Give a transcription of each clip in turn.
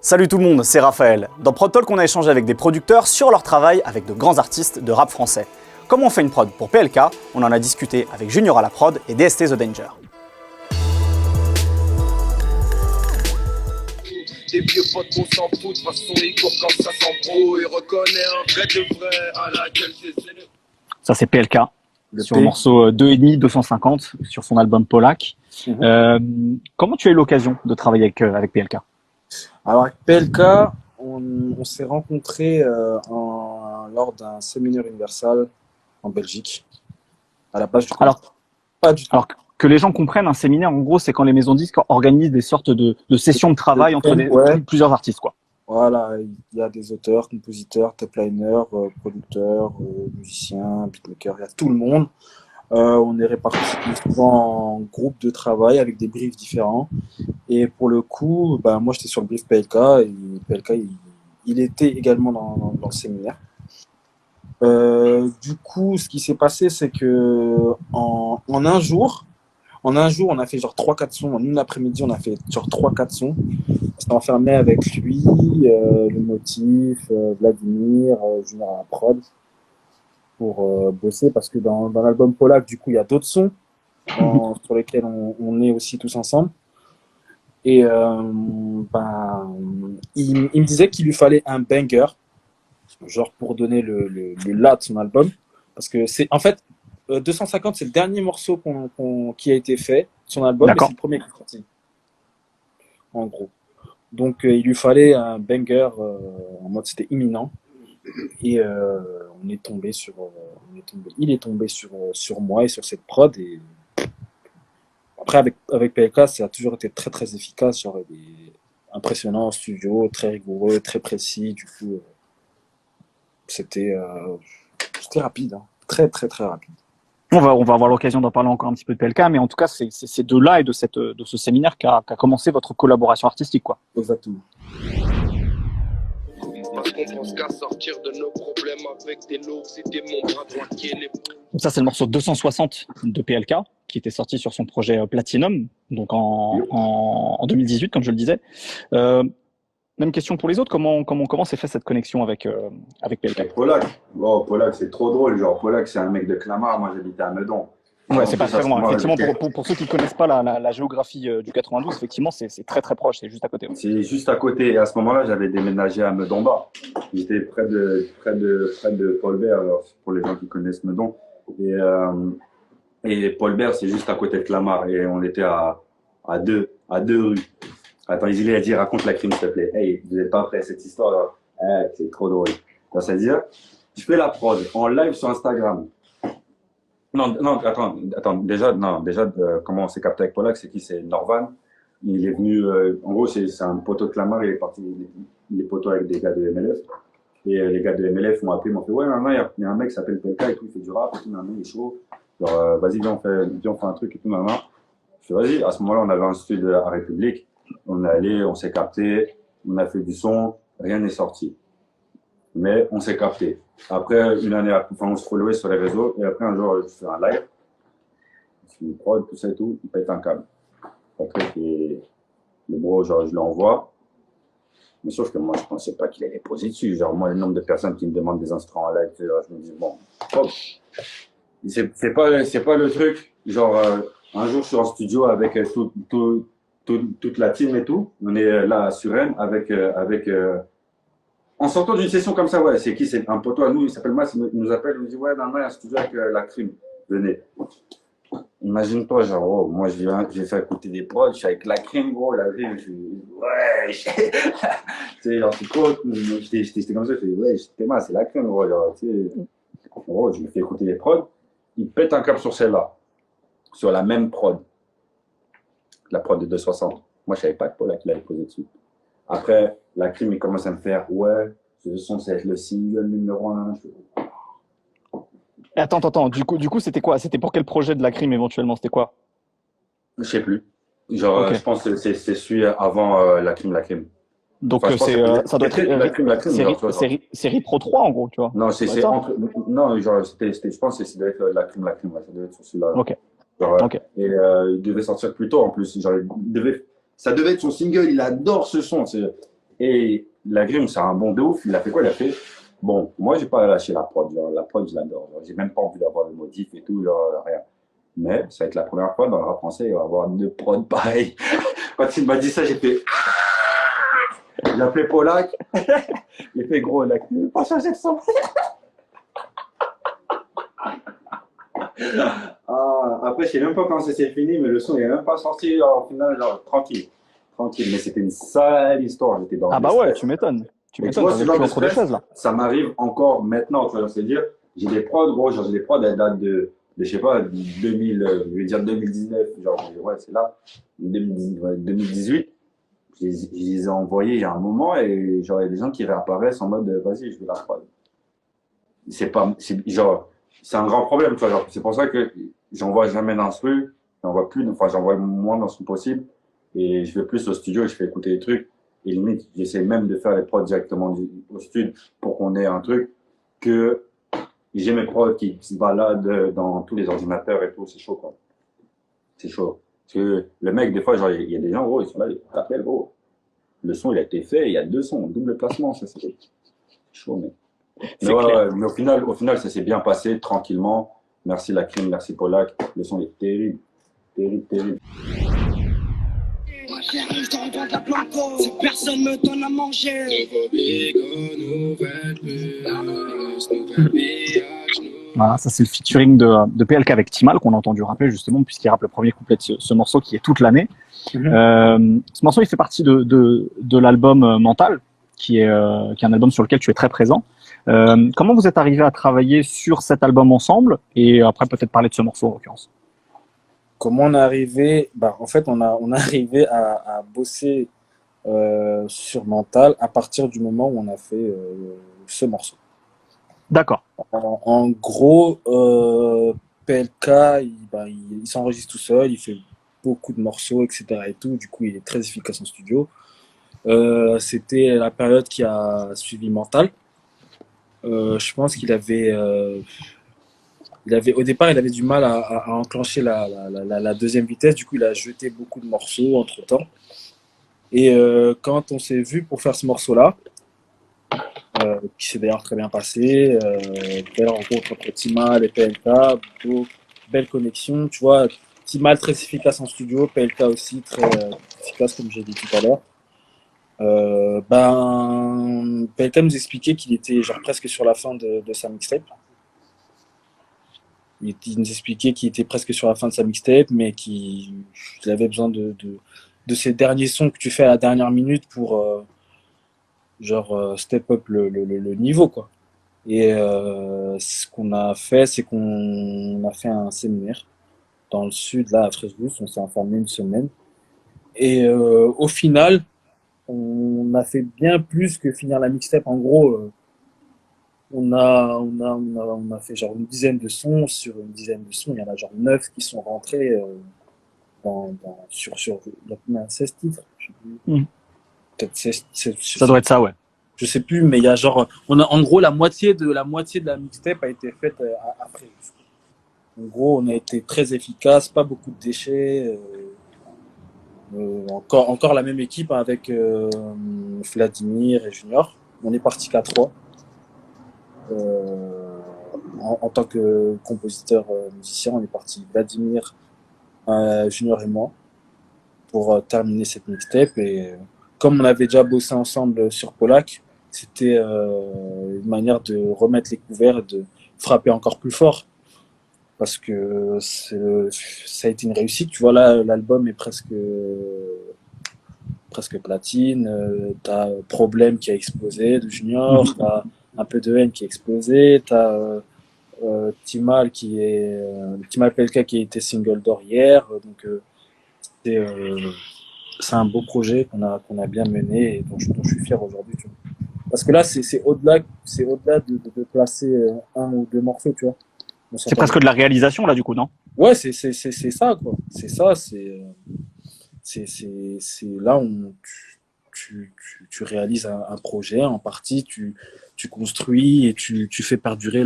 Salut tout le monde, c'est Raphaël. Dans Prod Talk, on a échangé avec des producteurs sur leur travail avec de grands artistes de rap français. Comment on fait une prod pour PLK? On en a discuté avec Junior à la prod et DST The Danger. Des vieux potes qu'on s'en fout, de façon ils courent quand ça s'embrouille. Reconnaît un vrai de vrai à laquelle c'est... Ça c'est PLK, sur P. le morceau 2,5, 250, sur son album Polak. Comment tu as eu l'occasion de travailler avec PLK? Alors avec PLK, on s'est rencontrés lors d'un séminaire universal en Belgique, à la plage du Alors, pas du tout. Alors que les gens comprennent, un séminaire, en gros, c'est quand les maisons de disques organisent des sortes de sessions de travail entre plusieurs artistes, quoi. Voilà, il y a des auteurs, compositeurs, tapliners, producteurs, musiciens, beatmakers, il y a tout le monde. On est répartis souvent en groupes de travail avec des briefs différents. Et pour le coup, moi j'étais sur le brief PLK et PLK il était également dans le séminaire. Du coup, ce qui s'est passé, c'est que en un jour, on a fait genre 3-4 sons. En une après-midi, on a fait genre 3-4 sons. On s'est enfermé avec lui, le motif, Vladimir, Junior à la prod pour bosser parce que dans l'album Polak, du coup, il y a d'autres sons sur lesquels on est aussi tous ensemble. Et il me disait qu'il lui fallait un banger, genre pour donner le là de son album. Parce que c'est en fait 250, c'est le dernier morceau qui a été fait de son album, mais c'est le premier qui est sorti. En gros. Donc il lui fallait un banger en mode c'était imminent. Et il est tombé sur moi et sur cette prod. Et après avec PLK, ça a toujours été très très efficace, genre impressionnant en studio, très rigoureux, très précis. Du coup, c'était rapide, hein. Très très très rapide. On va avoir l'occasion d'en parler encore un petit peu de PLK, mais en tout cas, c'est de là et de ce séminaire qu'a commencé votre collaboration artistique, quoi. Exactement. Parce qu'on pense qu'à sortir de nos problèmes avec des lots, c'était mon bras droit qui est les... Donc ça, c'est le morceau 260 de PLK, qui était sorti sur son projet Platinum, donc en 2018, comme je le disais. Même question pour les autres, comment s'est fait cette connexion avec PLK? Polak, Polak c'est trop drôle, genre Polak c'est un mec de Clamart, moi j'habitais à Meudon. Ouais, c'est pas très loin. Effectivement, pour ceux qui ne connaissent pas la géographie du 92, effectivement, c'est très très proche, c'est juste à côté. Ouais. C'est juste à côté. Et à ce moment-là, j'avais déménagé à Meudon-Bas. J'étais près de Paulbert, alors, pour les gens qui connaissent Meudon. Et Paulbert, c'est juste à côté de Clamart. Et on était à deux rues. Attends, il a dit, raconte la crime, s'il te plaît. Hey, vous n'êtes pas prêts à cette histoire-là? C'est trop drôle. C'est-à-dire, je fais la prod en live sur Instagram. Non, attends. Déjà, comment on s'est capté avec Polak, c'est qui? C'est Norvan. Il est venu, en gros, c'est un poteau de Clamart, il est parti, il est poteau avec des gars de MLF. Et les gars de MLF m'ont appelé, m'ont fait, ouais, maintenant, il y a un mec qui s'appelle PLK et tout, il fait du rap et tout, maintenant, il est chaud. Genre, vas-y, viens, on fait un truc et tout, maintenant. Je fais, vas-y. À ce moment-là, on avait un studio à République. On est allé, on s'est capté, on a fait du son, rien n'est sorti. Mais on s'est capté. Après, une année, on se followait sur les réseaux, et après, un jour, je fais un live. Je fais une prod, tout ça et tout, il pète un câble. Après, le bro, genre, je l'envoie. Mais sauf que moi, je pensais pas qu'il allait poser dessus. Genre, moi, le nombre de personnes qui me demandent des instruments en live, je me dis, bon, hop. C'est pas le truc. Genre, un jour, je suis en studio avec toute la team et tout. On est là à Suresnes avec en sortant d'une session comme ça, ouais, c'est qui? C'est un poteau à nous, il s'appelle Mas, il nous appelle, il nous dit, ouais, dans il y a un studio avec la crime, venez. Imagine-toi, genre, oh, moi, j'ai fait écouter des prods, je suis avec la crime, gros, la crime, je suis, ouais, tu sais, genre, c'est quoi? J'étais comme ça, je fais, ouais, c'était Mas, c'est la crime, gros, genre, tu sais, gros, je me fais écouter des prods, il pète un câble sur celle-là, sur la même prod, la prod de 260. Moi, je savais pas que Polak l'avait posé dessus. Après, la crime, il commence à me faire, ouais, ce son, c'est le single numéro 1. Attends, du coup, c'était quoi? C'était pour quel projet de la crime éventuellement? C'était quoi? Je sais plus. Genre, okay. Je pense que c'est celui avant la crime. Donc, enfin, ça doit être la crime, série Pro 3, en gros, tu vois. Non, c'est entre. Non, genre, je pense que ça doit être la crime, ouais, ça doit être sur celui-là. Ok. Genre, okay. Et il devait sortir plus tôt en plus. Genre, ça devait être son single, il adore ce son. Et la Grim, c'est un bon de ouf. Il a fait quoi? Il a fait, bon, moi, j'ai pas lâché la prod. Genre, la prod, je l'adore. Genre, j'ai même pas envie d'avoir le modif et tout, genre, rien. Mais ça va être la première fois dans le rap français, il va y avoir deux prods pareils. Quand il m'a dit ça, j'ai fait, j'ai appelé Polak. Il fait gros, là, il veut pas changer de son. Ah, après, je sais même pas quand ça s'est fini, mais le son, il est même pas sorti, genre, au final, genre, tranquille. Tranquille, mais c'était une sale histoire. J'étais dans Ah le bah ouais, stress. tu m'étonnes. Tu Et tu m'étonnes, vois, t'avais ce le genre cul de entre deux stress, chaises là. ça m'arrive encore maintenant. Tu vois, c'est-à-dire, j'ai des prods, gros, genre, j'ai des prods, elles datent de, je sais pas, 2000, je vais dire 2019, genre, ouais, c'est là, 2018. Je les ai envoyés il y a un moment et genre, il y a des gens qui réapparaissent en mode, vas-y, je veux la prod. C'est pas, c'est, genre, c'est un grand problème, tu vois, genre, c'est pour ça que j'envoie jamais d'instru, j'envoie plus, enfin, j'envoie moins d'instru possible et je vais plus au studio et je fais écouter les trucs et limite, j'essaie même de faire les prods directement au studio pour qu'on ait un truc que j'ai mes prods qui se baladent dans tous les ordinateurs et tout, c'est chaud, quoi. C'est chaud. Parce que le mec, des fois, genre, il y a des gens, gros, ils sont là, ils t'appellent, gros. Le son, il a été fait, il y a deux sons, double placement, ça, c'est chaud, mec. Mais, C'est ouais, clair. ouais, mais au final, ça s'est bien passé, tranquillement. Merci la crime, merci Polak. Le son est terrible. Terrible, terrible. Ma chérie, je te revends de la blanco. Si personne me donne à manger. Nouveau bigot, nouvelle puce, nouvelle pillage, Voilà, ça c'est le featuring de PLK avec Timal qu'on a entendu rapper justement puisqu'il rappe le premier couplet de ce morceau qui est toute l'année. Ce morceau il fait partie de l'album Mental qui est un album sur lequel tu es très présent. Comment vous êtes arrivé à travailler sur cet album ensemble et après peut-être parler de ce morceau en l'occurrence? Comment on est arrivé? Bah, en fait, on est arrivé à bosser sur Mental à partir du moment où on a fait ce morceau. D'accord. En gros, PLK, il s'enregistre tout seul, il fait beaucoup de morceaux, etc. et tout. Du coup, il est très efficace en studio. C'était la période qui a suivi Mental. Je pense au départ, il avait du mal à enclencher la deuxième vitesse. Du coup, il a jeté beaucoup de morceaux entre-temps. Et quand on s'est vu pour faire ce morceau-là, qui s'est d'ailleurs très bien passé, belle rencontre entre Timal et PLK, belle connexion, tu vois. Timal très efficace en studio, PLK aussi très efficace, comme j'ai dit tout à l'heure. PLK nous expliquait qu'il était genre presque sur la fin de sa mixtape. Il nous expliquait qu'il était presque sur la fin de sa mixtape, mais qu'il avait besoin de ces derniers sons que tu fais à la dernière minute pour step up le niveau, quoi. Et ce qu'on a fait, c'est qu'on a fait un séminaire dans le sud, là, à Fresnes. On s'est enfermé une semaine. Et au final, on a fait bien plus que finir la mixtape. En gros, on a fait genre une dizaine de sons. Sur une dizaine de sons, il y en a genre 9 qui sont rentrés il y a combien, 16 titres, je sais plus. Peut-être 16, Ça doit être ça, ouais. je sais plus, mais il y a genre, on a en gros la moitié de la mixtape a été faite à Fresnes. En gros, on a été très efficace, pas beaucoup de déchets. Encore la même équipe avec Vladimir et Junior. On est parti qu'à 3 en tant que compositeur musicien. On est parti Vladimir, Junior et moi pour terminer cette mixtape. Et comme on avait déjà bossé ensemble sur Polak, c'était une manière de remettre les couverts et de frapper encore plus fort. Parce que ça a été une réussite. Tu vois, là, l'album est presque platine. T'as Problème qui a explosé de Junior, t'as Un peu de haine qui a explosé, t'as Timal Timal PLK qui a été single d'or hier. Donc, c'est un beau projet qu'on a bien mené et dont je suis fier aujourd'hui. Tu vois. Parce que là, c'est au-delà de placer un ou deux morceaux, tu vois. C'est presque de la réalisation là du coup, non? Ouais, c'est ça, quoi. C'est ça, c'est là où tu réalises un projet en partie, tu construis et tu fais perdurer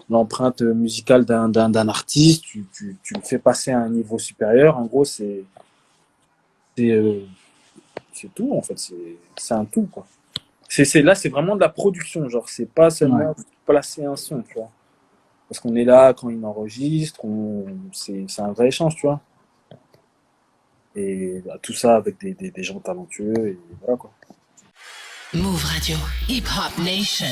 l'empreinte musicale d'un artiste, tu le fais passer à un niveau supérieur. En gros, c'est C'est tout, en fait. C'est un tout, quoi. Là, c'est vraiment de la production. Genre, c'est pas seulement placer un son, tu vois. Parce qu'on est là quand il enregistre, c'est un vrai échange, tu vois. Et tout ça avec des gens talentueux, et voilà, quoi. Move Radio, Hip Hop Nation.